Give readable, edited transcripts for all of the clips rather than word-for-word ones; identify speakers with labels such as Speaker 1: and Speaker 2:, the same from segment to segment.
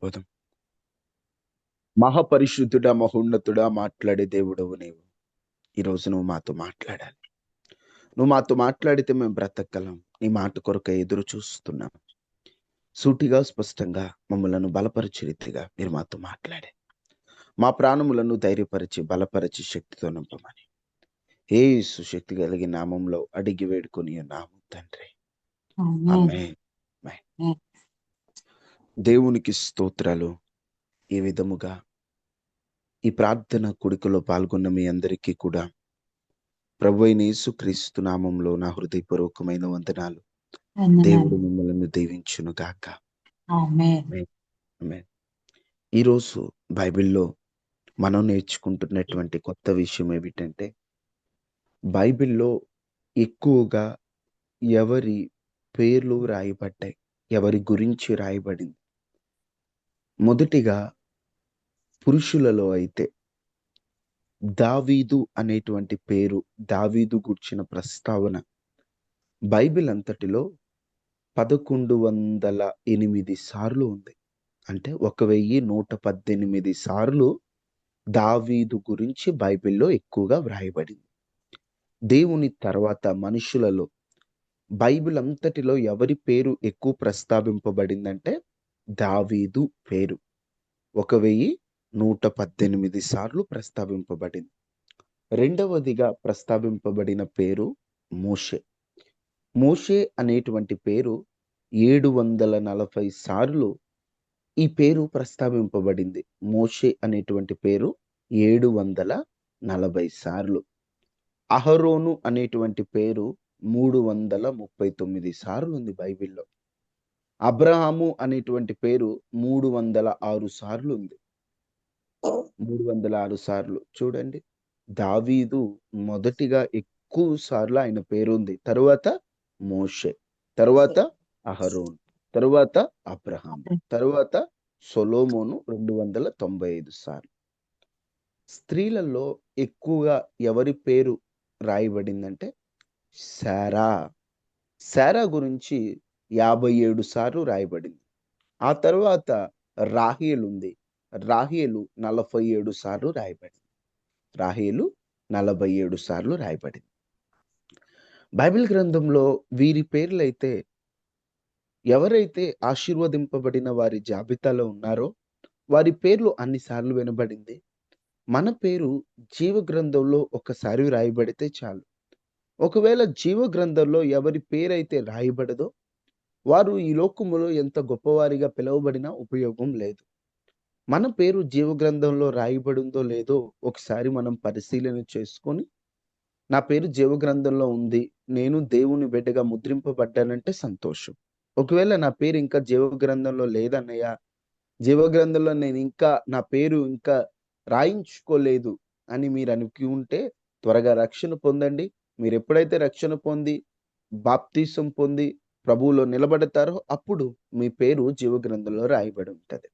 Speaker 1: వెళ్ళిపోదాం. మహాపరిశుద్ధుడా, మహోన్నతుడా, మాట్లాడే దేవుడవు నీవు. ఈరోజు నువ్వు మాతో మాట్లాడాలి. నువ్వు మాతో మాట్లాడితే మేము బ్రతకగలం. నీ మాట కొరకై ఎదురు చూస్తున్నాం. సూటిగా, స్పష్టంగా మమ్మలను బలపరిచే రీతిగా మీరు మాతో మాట్లాడే మా ప్రాణములను ధైర్యపరిచి, బలపరిచి, శక్తితో నింపమని యేసు శక్తి కలిగిన నామంలో అడిగి వేడుకొని ఉన్నాము తండ్రి. ఆమేన్. ఆమేన్. దేవునికి స్తోత్రాలు. ఈ విధముగా ఈ ప్రార్థన కూడికలో పాల్గొన్న మీ అందరికీ కూడా ప్రభువైన యేసుక్రీస్తు నామంలో నా హృదయపూర్వకమైన వందనాలు. దేవుడు మిమ్మల్ని దీవించును గాక.
Speaker 2: ఆమేన్.
Speaker 1: ఆమేన్. ఈరోజు బైబిల్‌లో మనం నేర్చుకుంటున్నటువంటి కొత్త విషయం ఏమిటంటే, బైబిల్‌లో ఎక్కువగా ఎవరి పేర్లు రాయబడ్డాయి, ఎవరి గురించి రాయబడింది. మొదటిగా పురుషులలో అయితే దావీదు అనేటువంటి పేరు, దావీదు గూర్చిన ప్రస్తావన బైబిల్ అంతటిలో 1108 సార్లు ఉంది. అంటే 1118 సార్లు దావీదు గురించి బైబిల్‌లో ఎక్కువగా వ్రాయబడింది. దేవుని తర్వాత మనుషులలో బైబిల్ అంతటిలో ఎవరి పేరు ఎక్కువ ప్రస్తావింపబడిందంటే దావీదు పేరు 1118 సార్లు ప్రస్తావింపబడింది. రెండవదిగా ప్రస్తావింపబడిన పేరు మోషే. మోషే అనేటువంటి పేరు 740 సార్లు ఈ పేరు ప్రస్తావింపబడింది. మోషే అనేటువంటి పేరు 740 సార్లు. అహరోను అనేటువంటి పేరు 339 సార్లు ఉంది బైబిల్‌లో. అబ్రహాము అనేటువంటి పేరు 306 సార్లు ఉంది. 306 సార్లు. చూడండి, దావీదు మొదటిగా ఎక్కువ సార్లు ఆయన పేరుంది. తరువాత మోషే, తరువాత అహరోను, తరువాత అబ్రహాము, తరువాత సొలొమోను 295 సార్లు. స్త్రీలలో ఎక్కువగా ఎవరి పేరు రాయబడిందంటే శారా. శారా గురించి 57 సార్లు రాయబడింది. ఆ తర్వాత రాహేలు ఉంది. రాహేలు 47 సార్లు రాయబడింది. రాహేలు 47 సార్లు రాయబడింది. బైబిల్ గ్రంథంలో వీరి పేర్లైతే ఎవరైతే ఆశీర్వదింపబడిన వారి జాబితాలో ఉన్నారో వారి పేర్లు అన్ని సార్లు వినబడింది. మన పేరు జీవ గ్రంథంలో ఒకసారి రాయబడితే చాలు. ఒకవేళ జీవ గ్రంథంలో ఎవరి పేరైతే రాయబడదో వారు ఈ లోకములో ఎంత గొప్పవారిగా పిలువబడినా ఉపయోగం లేదు. మన పేరు జీవ గ్రంథంలో రాయబడిందో లేదో ఒకసారి మనం పరిశీలన చేసుకొని, నా పేరు జీవ గ్రంథంలో ఉంది, నేను దేవుని బిడ్డగా ముద్రింపబడ్డానంటే సంతోషం. ఒకవేళ నా పేరు ఇంకా జీవ గ్రంథంలో లేదన్నయ్య, జీవ గ్రంథంలో నేను ఇంకా నా పేరు ఇంకా రాయించుకోలేదు అని మీరు అనుకుంటే త్వరగా రక్షణ పొందండి. మీరు ఎప్పుడైతే రక్షణ పొంది బాప్తీసం పొంది ప్రభువులో నిలబడతారో అప్పుడు మీ పేరు జీవ గ్రంథంలో రాయబడి ఉంటది.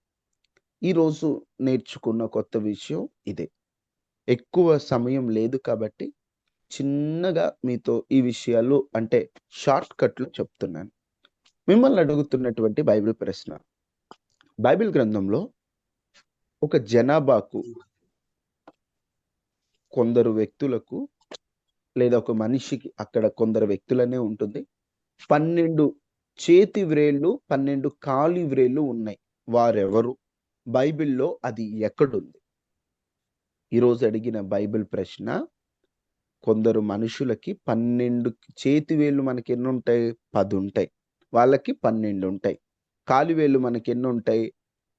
Speaker 1: ఈరోజు నేర్చుకున్న కొత్త విషయం ఇదే. ఎక్కువ సమయం లేదు కాబట్టి చిన్నగా మీతో ఈ విషయాలు అంటే షార్ట్ కట్లు చెప్తున్నాను. మిమ్మల్ని అడుగుతున్నటువంటి బైబిల్ ప్రశ్న. బైబిల్ గ్రంథంలో ఒక జనాభాకు కొందరు వ్యక్తులకు లేదా ఒక మనిషికి అక్కడ కొందరు వ్యక్తులనే ఉంటుంది. 12 చేతి వ్రేళ్ళు, 12 కాలి వ్రేళ్ళు ఉన్నాయి. వారెవరు? బైబిల్‌లో అది ఎక్కడుంది? ఈరోజు అడిగిన బైబిల్ ప్రశ్న, కొందరు మనుషులకి 12 చేతి వేళ్ళు మనకెన్నుంటాయి? 10 ఉంటాయి. వాళ్ళకి 12 ఉంటాయి. కాలి వేళ్ళు మనకెన్నుంటాయి?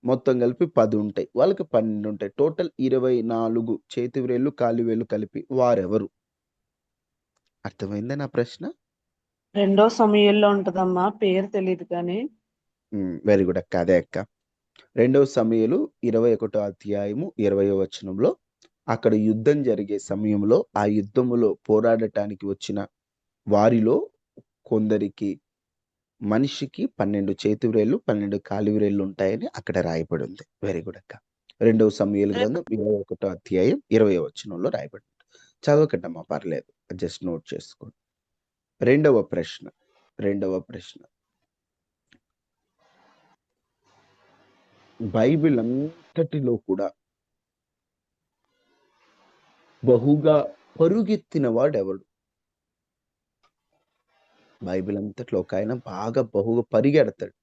Speaker 1: మొత్తం కలిపి 10 ఉంటాయి. వాళ్ళకి 12 ఉంటాయి. టోటల్ 24 చేతి వ్రేళ్ళు, కాలి వేళ్ళు కలిపి వారెవరు? అర్థమైందా నా ప్రశ్న?
Speaker 2: రెండో సమయంలో ఉంటదమ్మా, పేరు తెలియదు కానీ.
Speaker 1: వెరీ గుడ్ అక్క. అదే అక్క. 2 సమూయేలు 21 అధ్యాయము 20వ వచనంలో అక్కడ యుద్ధం జరిగే సమయంలో ఆ యుద్ధములో పోరాడటానికి వచ్చిన వారిలో కొందరికి మనిషికి 12 చేతి వ్రేళ్ళు, 12 కాలి వ్రేళ్ళు ఉంటాయని అక్కడ రాయబడి ఉంది. వెరీ గుడ్ అక్క. 2 సమూయేలు గ్రంథం 21 అధ్యాయం 20వ వచనంలో రాయబడి ఉంది. చదవకండమ్మా, పర్లేదు, జస్ట్ నోట్ చేసుకోండి. రెండవ ప్రశ్న. బైబిల్ అంతటిలో కూడా బహుగా పరుగెత్తిన వాడెవడు? బైబిల్ అంతట్లో ఒక ఆయన బాగా బహుగా పరిగెడతాడు.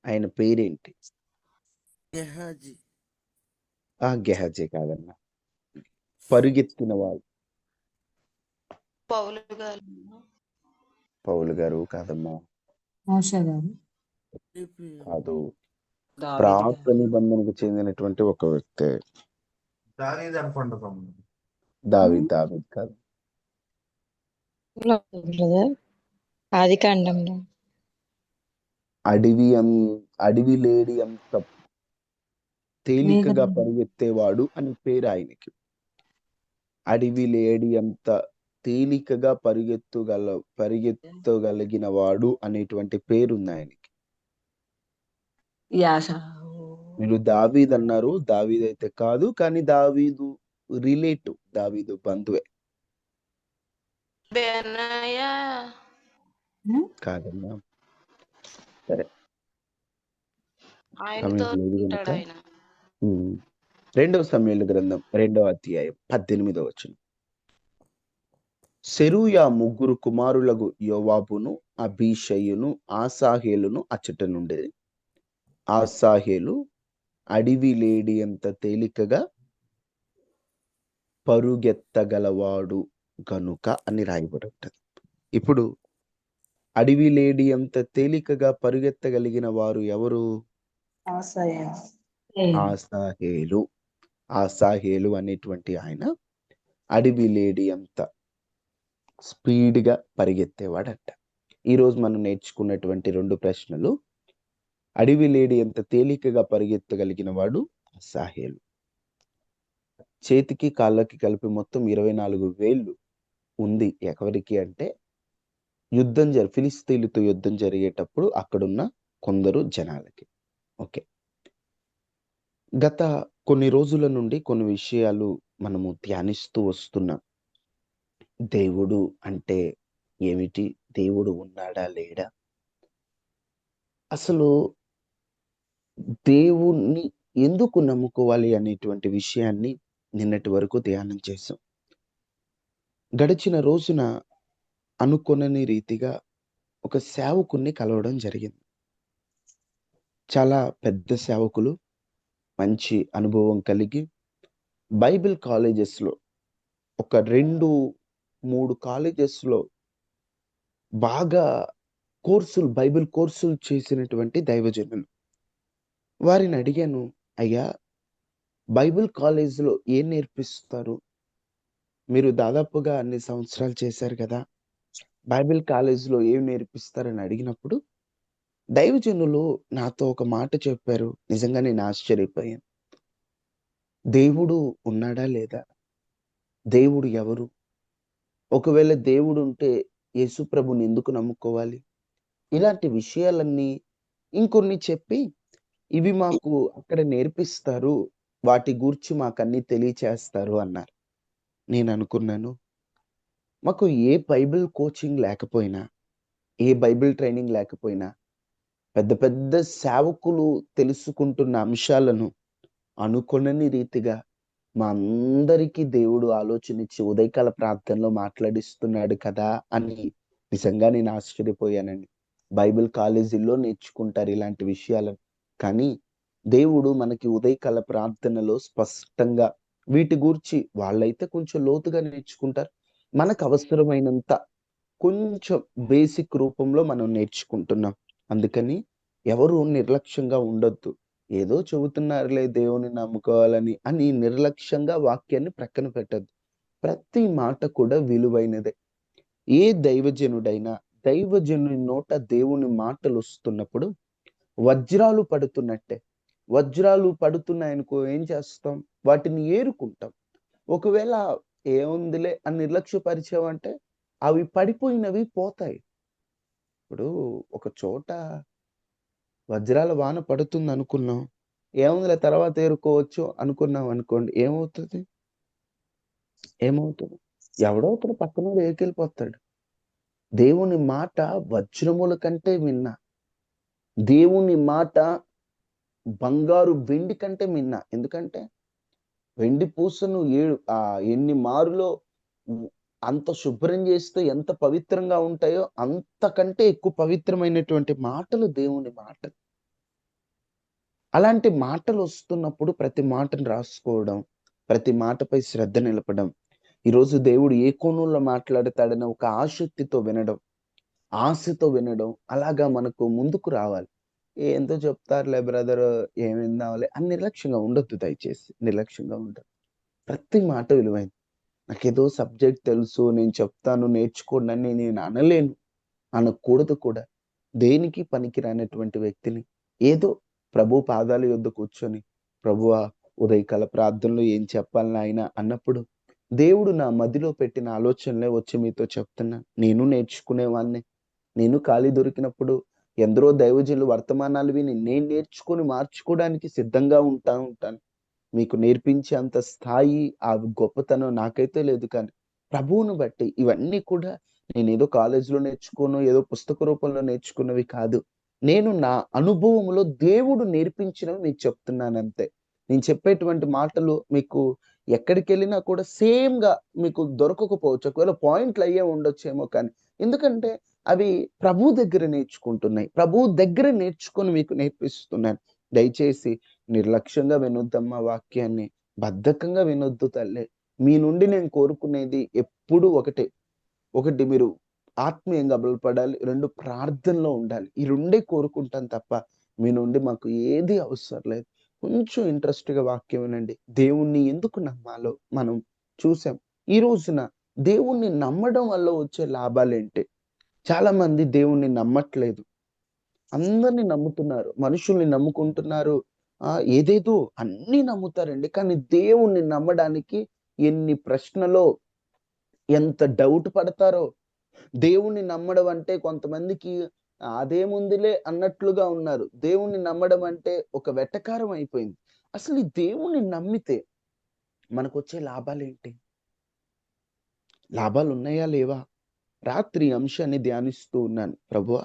Speaker 1: ఆయన పేరేంటి?
Speaker 3: గెహాజీ.
Speaker 1: గెహజీ కాదన్నా. పరుగెత్తిన వాడు.
Speaker 4: పౌలు గారు.
Speaker 1: పౌలు గారు కాదమ్మా.
Speaker 2: మోషే గారు.
Speaker 1: కాదు.
Speaker 2: దావీదు
Speaker 1: ప్రాత
Speaker 2: గారు.
Speaker 1: నిబంధనకు చెందినటువంటి ఒక వ్యక్తి.
Speaker 3: దావీదు అనుకోండి తమ్ముడు.
Speaker 1: దావీదు కాదు.
Speaker 5: బ్రదర్ ఆది కాండంలో
Speaker 1: అడవి లేడి అంత తేలికగా
Speaker 2: మేఘదూతం.
Speaker 1: పరిగెత్తేవాడు అని పేరు ఆయనకి. అడవి లేడి అంత తేలికగా పరిగెత్తగలిగిన వాడు అనేటువంటి పేరుంది ఆయనకి.
Speaker 2: యాష.
Speaker 1: మీరు దావీద్ అన్నారు. దావీద్ అయితే కాదు, కానీ దావీదు రిలేటివ్, దావీదు బంధువే.
Speaker 4: బెనాయా.
Speaker 1: కాదన్నా. సరే,
Speaker 4: ఆయనతో
Speaker 1: సమయం లేదు
Speaker 4: ఉంటాడు
Speaker 1: కనుక
Speaker 4: ఆయన.
Speaker 1: 2 సమూయేలు గ్రంథం 2వ అధ్యాయం 18వ వచనం. సెరూయా ముగ్గురు కుమారులకు యోవాబును, అబీషయును, ఆసాహేలును అచ్చట నుండేది. ఆసాహేలు అడవి లేడి అంత తేలికగా పరుగెత్తగలవాడు గనుక అని రాయబడి ఉంటది. ఇప్పుడు అడవి లేడి అంత తేలికగా పరుగెత్తగలిగిన వారు ఎవరు? ఆసాహేలు. ఆసాహేలు అనేటువంటి ఆయన అడవి లేడి అంత స్పీడ్గా పరిగెత్తేవాడంట. ఈరోజు మనం నేర్చుకున్నటువంటి 2 ప్రశ్నలు: అడవి లేడి ఎంత తేలికగా పరిగెత్తగలిగిన వాడు ఆసాహేలు. చేతికి కాళ్ళకి కలిపి మొత్తం 24 వేళ్ళు ఉంది. ఎవరికి అంటే ఫిలిస్తీన్లతో యుద్ధం జరిగేటప్పుడు అక్కడున్న కొందరు జనాలకి. ఓకే, గత కొన్ని రోజుల నుండి కొన్ని విషయాలు మనము ధ్యానిస్తూ వస్తున్నాం. దేవుడు అంటే ఏమిటి? దేవుడు ఉన్నాడా లేడా? అసలు దేవుణ్ణి ఎందుకు నమ్ముకోవాలి అనేటువంటి విషయాన్ని నిన్నటి వరకు ధ్యానం చేశాం. గడిచిన రోజున అనుకొనని రీతిగా ఒక సేవకుణ్ణి కలవడం జరిగింది. చాలా పెద్ద సేవకులు, మంచి అనుభవం కలిగి బైబిల్ కాలేజెస్లో ఒక 2-3 కాలేజెస్లో బాగా బైబిల్ కోర్సులు చేసినటువంటి దైవజనులు. వారిని అడిగాను, అయ్యా బైబిల్ కాలేజీలో ఏం నేర్పిస్తారు? మీరు దాదాపుగా అన్ని సంవత్సరాలు చేశారు కదా, బైబిల్ కాలేజీలో ఏం నేర్పిస్తారని అడిగినప్పుడు దైవజనులు నాతో ఒక మాట చెప్పారు. నిజంగా నేను ఆశ్చర్యపోయాను. దేవుడు ఉన్నాడా లేదా? దేవుడు ఎవరు? ఒకవేళ దేవుడు ఉంటే యేసు ప్రభుని ఎందుకు నమ్ముకోవాలి? ఇలాంటి విషయాలన్నీ ఇంకొన్ని చెప్పి, ఇవి మాకు అక్కడ నేర్పిస్తారు, వాటి గూర్చి మాకన్నీ తెలియచేస్తారు అన్నారు. నేను అనుకున్నాను, మాకు ఏ బైబిల్ కోచింగ్ లేకపోయినా, ఏ బైబిల్ ట్రైనింగ్ లేకపోయినా, పెద్ద పెద్ద సేవకులు తెలుసుకుంటున్న అంశాలను అనుకొనని రీతిగా మా అందరికీ దేవుడు ఆలోచనిచ్చి ఉదయకాల ప్రార్థనలో మాట్లాడిస్తున్నాడు కదా అని నిజంగా నేను ఆశ్చర్యపోయానండి. బైబిల్ కాలేజీల్లో నేర్చుకుంటారు ఇలాంటి విషయాలను, కానీ దేవుడు మనకి ఉదయకాల ప్రార్థనలో స్పష్టంగా వీటి గురించి వాళ్ళైతే కొంచెం లోతుగా నేర్చుకుంటారు. మనకు అవసరమైనంత కొంచెం బేసిక్ రూపంలో మనం నేర్చుకుంటున్నాం. అందుకని ఎవరు నిర్లక్ష్యంగా ఉండొద్దు. ఏదో చెబుతున్నారులే దేవుని నమ్ముకోవాలని అని నిర్లక్ష్యంగా వాక్యాన్ని ప్రక్కన పెట్టద్దు. ప్రతి మాట కూడా విలువైనదే. ఏ దైవజనుడైనా దైవజనుని నోట దేవుని మాటలు వస్తున్నప్పుడు వజ్రాలు పడుతున్నట్టే. వజ్రాలు పడుతున్నాయనుకో ఏం చేస్తాం? వాటిని ఏరుకుంటాం. ఒకవేళ ఏముందిలే అని నిర్లక్ష్యపరిచావంటే అవి పడిపోయినవి పోతాయి. ఇప్పుడు ఒక చోట వజ్రాల వాన పడుతుంది అనుకున్నాం, ఏముందిలే తర్వాత ఏరుకోవచ్చు అనుకున్నాం అనుకోండి, ఏమవుతుంది? ఎవడో ఒకడు పక్కన ఏరికెళ్ళిపోతాడు. దేవుని మాట వజ్రముల కంటే విన్నా, దేవుని మాట బంగారు వెండి కంటే మిన్న. ఎందుకంటే వెండి పూసను ఎన్ని మారులో అంత శుభ్రం చేస్తే ఎంత పవిత్రంగా ఉంటాయో అంతకంటే ఎక్కువ పవిత్రమైనటువంటి మాటలు దేవుని మాటలు. అలాంటి మాటలు వస్తున్నప్పుడు ప్రతి మాటను రాసుకోవడం, ప్రతి మాటపై శ్రద్ధ నిలపడం, ఈరోజు దేవుడు ఏ కోణంలో మాట్లాడతాడని ఒక ఆశతో వినడం, అలాగా మనకు ముందుకు రావాలి. ఏందో చెప్తారులే బ్రదర్, ఏం విందాంలే అని నిర్లక్ష్యంగా ఉండొద్దు. దయచేసి నిర్లక్ష్యంగా ఉండదు. ప్రతి మాట విలువైంది. నాకేదో సబ్జెక్ట్ తెలుసు, నేను చెప్తాను, నేర్చుకోండి అని నేను అనకూడదు కూడా. దేనికి పనికిరానటువంటి వ్యక్తిని ఏదో ప్రభు పాదాల యొద్ద కూర్చొని, ప్రభువా ఉదయకాల ప్రార్థనలో ఏం చెప్పాలి నాయన అన్నప్పుడు, దేవుడు నా మదిలో పెట్టిన ఆలోచనలే వచ్చి మీతో చెప్తున్నా. నేను నేర్చుకునేవాడిని. నేను ఖాళీ దొరికినప్పుడు ఎందరో దైవజనులు వర్తమానాలు విని నేను నేర్చుకొని మార్చుకోవడానికి సిద్ధంగా ఉంటాను. మీకు నేర్పించే అంత స్థాయి, ఆ గొప్పతనం నాకైతే లేదు. కానీ ప్రభువును బట్టి ఇవన్నీ కూడా నేనేదో కాలేజీలో నేర్చుకోను, ఏదో పుస్తక రూపంలో నేర్చుకున్నవి కాదు. నేను నా అనుభవంలో దేవుడు నేర్పించినవి మీకు చెప్తున్నానంతే. నేను చెప్పేటువంటి మాటలు మీకు ఎక్కడికి వెళ్ళినా కూడా సేమ్గా మీకు దొరకకపోవచ్చు. ఒకవేళ పాయింట్లు అయ్యే ఉండొచ్చేమో, కానీ ఎందుకంటే అవి ప్రభు దగ్గర నేర్చుకుంటున్నాయి. ప్రభు దగ్గర నేర్చుకొని మీకు నేర్పిస్తున్నాను. దయచేసి నిర్లక్ష్యంగా వినొద్దమ్మా వాక్యాన్ని, బద్ధకంగా వినొద్దు తల్లి. మీ నుండి నేను కోరుకునేది ఎప్పుడు ఒకటి మీరు ఆత్మీయంగా బలపడాలి, 2 ప్రార్థనలో ఉండాలి. ఈ 2 కోరుకుంటాను తప్ప మీ నుండి మాకు ఏది అవసరం లేదు. కొంచెం ఇంట్రెస్ట్గా వాక్యం వినండి. దేవుణ్ణి ఎందుకు నమ్మాలో మనం చూసాం. ఈ రోజున దేవుణ్ణి నమ్మడం వల్ల వచ్చే లాభాలేంటి? చాలా మంది దేవుణ్ణి నమ్మట్లేదు. అందరిని నమ్ముతున్నారు, మనుషుల్ని నమ్ముకుంటున్నారు, ఏదేదో అన్ని నమ్ముతారండి. కానీ దేవుణ్ణి నమ్మడానికి ఎన్ని ప్రశ్నలో, ఎంత డౌట్ పడతారో. దేవుణ్ణి నమ్మడం అంటే కొంతమందికి అదేముందిలే అన్నట్లుగా ఉన్నారు. దేవుణ్ణి నమ్మడం అంటే ఒక వెటకారం అయిపోయింది. అసలు ఈ దేవుణ్ణి నమ్మితే మనకొచ్చే లాభాలేంటి? లాభాలు ఉన్నాయా లేవా? రాత్రి అంశాన్ని ధ్యానిస్తూ ఉన్నాను. ప్రభువా,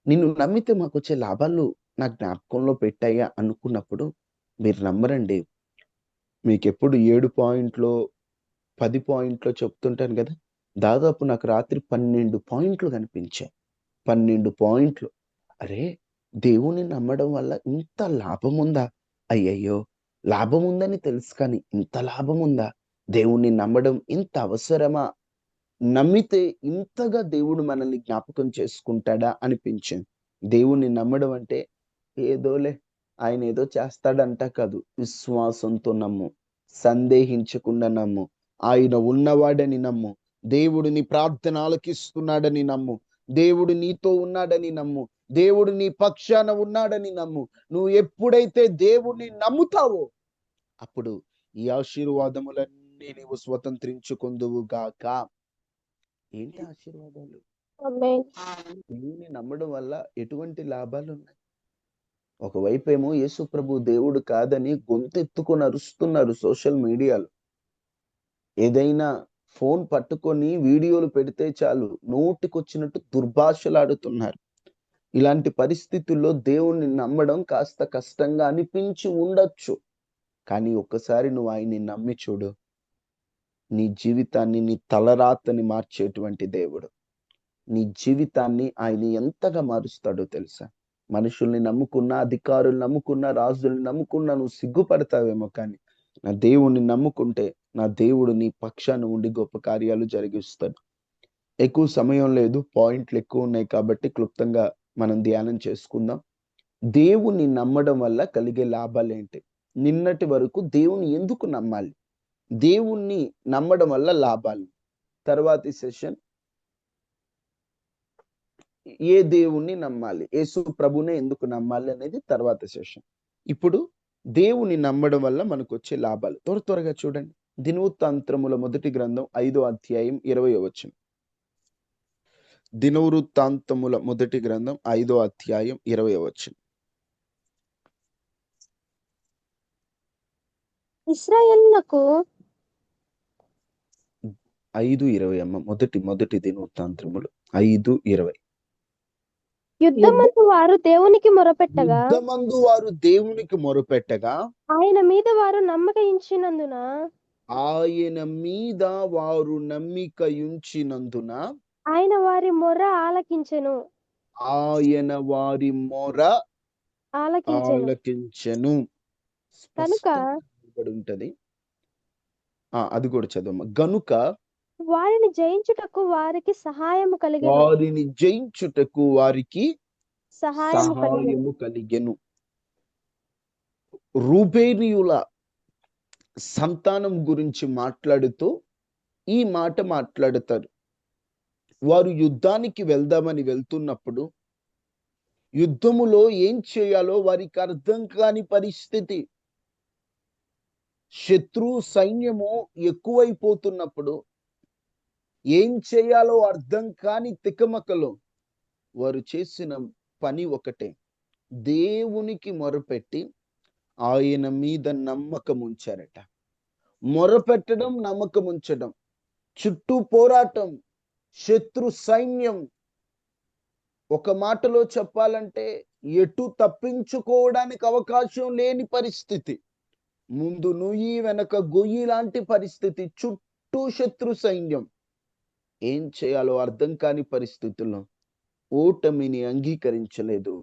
Speaker 1: నిన్ను నమ్మితే మాకు వచ్చే లాభాలు నా జ్ఞాపకంలో పెట్టాయా అనుకున్నప్పుడు, మీరు నమ్మరండి, మీకెప్పుడు 7 పాయింట్లో 10 పాయింట్లో చెప్తుంటాను కదా, దాదాపు నాకు రాత్రి 12 పాయింట్లు కనిపించాయి. 12 పాయింట్లు. అరే, దేవుని నమ్మడం వల్ల ఇంత లాభం ఉందా? అయ్యయ్యో, లాభం ఉందని తెలుసు, కానీ ఇంత లాభం ఉందా? దేవుణ్ణి నమ్మడం ఇంత అవసరమా? నమ్మితే ఇంతగా దేవుడు మనల్ని జ్ఞాపకం చేసుకుంటాడా అనిపించింది. దేవుణ్ణి నమ్మడం అంటే ఏదోలే, ఆయన ఏదో చేస్తాడంట కాదు. విశ్వాసంతో నమ్ము, సందేహించకుండా నమ్ము, ఆయన ఉన్నవాడని నమ్ము, దేవుడు నీ ప్రార్థన ఆలకిస్తున్నాడని నమ్ము, దేవుడు నీతో ఉన్నాడని నమ్ము, దేవుడు నీ పక్షాన ఉన్నాడని నమ్ము. నువ్వు ఎప్పుడైతే దేవుణ్ణి నమ్ముతావో అప్పుడు ఈ ఆశీర్వాదములన్నీ నీవు స్వతంత్రించుకొందువు గాక. ఏంటి ఆశీర్వాదాలు? దేవుని నమ్మడం వల్ల ఎటువంటి లాభాలు ఉన్నాయి? ఒకవైపు ఏమో యేసు ప్రభు దేవుడు కాదని గొంతెత్తుకొని అరుస్తున్నారు సోషల్ మీడియాలో. ఏదైనా ఫోన్ పట్టుకొని వీడియోలు పెడితే చాలు నోటికొచ్చినట్టు దుర్భాషలాడుతున్నారు. ఇలాంటి పరిస్థితుల్లో దేవుణ్ణి నమ్మడం కాస్త కష్టంగా అనిపించి ఉండొచ్చు. కానీ ఒక్కసారి నువ్వు ఆయన్ని నమ్మి చూడు, నీ జీవితాన్ని, నీ తలరాతని మార్చేటువంటి దేవుడు. నీ జీవితాన్ని ఆయన ఎంతగా మారుస్తాడో తెలుసా? మనుషుల్ని నమ్ముకున్నా, అధికారులు నమ్ముకున్నా, రాజుల్ని నమ్ముకున్నా నువ్వు సిగ్గుపడతావేమో, కానీ నా దేవుణ్ణి నమ్ముకుంటే నా దేవుడు నీ పక్షాన ఉండి గొప్ప కార్యాలు జరిగిస్తాడు. ఎక్కువ సమయం లేదు, పాయింట్లు ఎక్కువ ఉన్నాయి కాబట్టి క్లుప్తంగా మనం ధ్యానం చేసుకుందాం. దేవుణ్ణి నమ్మడం వల్ల కలిగే లాభాలు ఏంటి? నిన్నటి వరకు దేవుని ఎందుకు నమ్మాలి, దేవుణ్ణి నమ్మడం వల్ల లాభాలు. తర్వాతి సెషన్ ఏ దేవుణ్ణి నమ్మాలి, యేసు ప్రభునే ఎందుకు నమ్మాలి అనేది తర్వాత సెషన్. ఇప్పుడు దేవుని నమ్మడం వల్ల మనకు వచ్చే లాభాలు త్వరగా చూడండి. దినవృత్తాంతముల మొదటి గ్రంథం 5వ అధ్యాయం 20వ వచనం. దినవృత్తాంతముల మొదటి గ్రంథం 5వ అధ్యాయం 20వ వచనం.
Speaker 4: ఇశ్రాయేలునకు
Speaker 1: 5:20 అమ్మ. మొదటి దినవృత్తాంతములు 5:20.
Speaker 4: యుద్ధమందు వారు దేవునికి మొరపెట్టగా
Speaker 1: యుద్ధమందు వారు దేవునికి మొరపెట్టగా
Speaker 4: ఆయన మీద వారు నమ్మకయించినందున
Speaker 1: ఆయన మీద వారు నమ్మిక ఉంచినందున
Speaker 4: ఆయన వారి మొర్ర ఆలకించెను
Speaker 1: ఆయన వారి మొర ఆలకించెను.
Speaker 4: కనుక
Speaker 1: స్పష్టంగా రాయబడి ఉంటది. అది కూడా చదవమ్మ. గనుక
Speaker 4: వారిని జయించుటకు వారికి సహాయము కలిగెను
Speaker 1: వారిని జయించుటకు వారికి
Speaker 4: సహాయము కలిగెను
Speaker 1: సహాయము కలిగెను. రూబేనీయుల సంతానం గురించి మాట్లాడుతూ ఈ మాట మాట్లాడతారు. వారు యుద్ధానికి వెళ్దామని వెళ్తున్నప్పుడు యుద్ధములో ఏం చేయాలో వారికి అర్థం కాని పరిస్థితి. శత్రు సైన్యము ఎక్కువైపోతున్నప్పుడు ఏం చేయాలో అర్థం కాని తికమకలో వారు చేసిన పని ఒకటే, దేవునికి మొరపెట్టి ఆయన మీద నమ్మకం ఉంచారట. మొరపెట్టడం, నమ్మకం ఉంచడం. చుట్టూ పోరాటం, శత్రు సైన్యం. ఒక మాటలో చెప్పాలంటే ఎటు తప్పించుకోవడానికి అవకాశం లేని పరిస్థితి. ముందు నుయ్యి వెనక గొయ్యి లాంటి పరిస్థితి. చుట్టూ శత్రు సైన్యం. ఏం చేయాలో అర్థం కాని పరిస్థితుల్లో ఓటమిని అంగీకరించలేదు.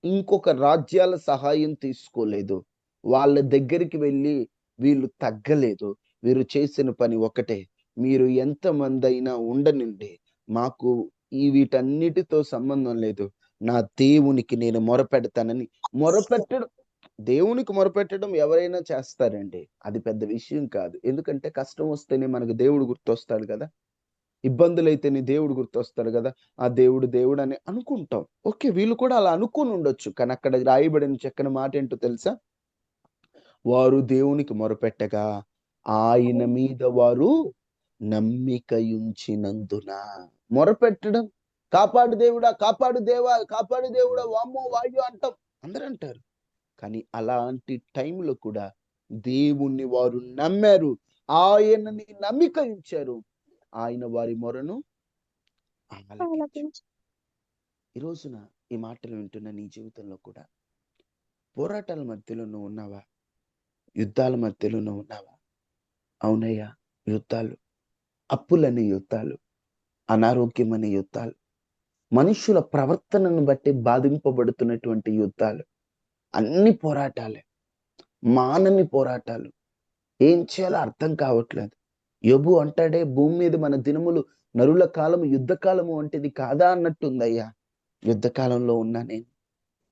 Speaker 1: ఇంకొక రాజ్యాల సహాయం తీసుకోలేదు. వాళ్ళ దగ్గరికి వెళ్ళి వీళ్ళు తగ్గలేదు. వీరు చేసిన పని ఒకటే, మీరు ఎంతమంది అయినా ఉండనండి, మాకు వీటన్నిటితో సంబంధం లేదు, నా దేవునికి నేను మొరపెడతానని మొరపెట్టడం. దేవునికి మొరపెట్టడం ఎవరైనా చేస్తారండి, అది పెద్ద విషయం కాదు. ఎందుకంటే కష్టం వస్తేనే మనకు దేవుడు గుర్తొస్తాడు కదా, ఇబ్బందులు అయితేనే దేవుడు గుర్తొస్తాడు కదా. ఆ దేవుడు అని అనుకుంటాం. ఓకే, వీళ్ళు కూడా అలా అనుకుని ఉండొచ్చు. కానీ అక్కడ రాయబడిన చక్కని మాట ఏంటో తెలుసా? వారు దేవునికి మొరపెట్టగా ఆయన మీద వారు నమ్మిక ఉంచినందున. మొరపెట్టడం, కాపాడు దేవుడా, కాపాడు దేవా, కాపాడు దేవుడా, వామ్మో వాయు అంటాం, అందరూ అంటారు. కానీ అలాంటి టైంలో కూడా దేవుణ్ణి వారు నమ్మారు, ఆయనని నమ్మిక ఉంచారు. ఆయన వారి మొరను ఆలకించారు. ఈ రోజున ఈ మాటలు వింటున్న నీ జీవితంలో కూడా పోరాటాల మధ్యలో నువ్వు ఉన్నావా? యుద్ధాల మధ్యలో నువ్వు ఉన్నావా? అవునయ్యా, యుద్ధాలు, అప్పులని యుద్ధాలు, అనారోగ్యం అనే యుద్ధాలు, మనుషుల ప్రవర్తనను బట్టి బాధింపబడుతున్నటువంటి యుద్ధాలు, అన్ని పోరాటాలే, మానని పోరాటాలు. ఏం చేయాలో అర్థం కావట్లేదు. యోబు అంటాడే, భూమి మీద మన దినములు నరుల కాలము యుద్ధ కాలము వంటిది కాదా అన్నట్టుందయ్యా. యుద్ధ కాలంలో ఉన్నా నేను,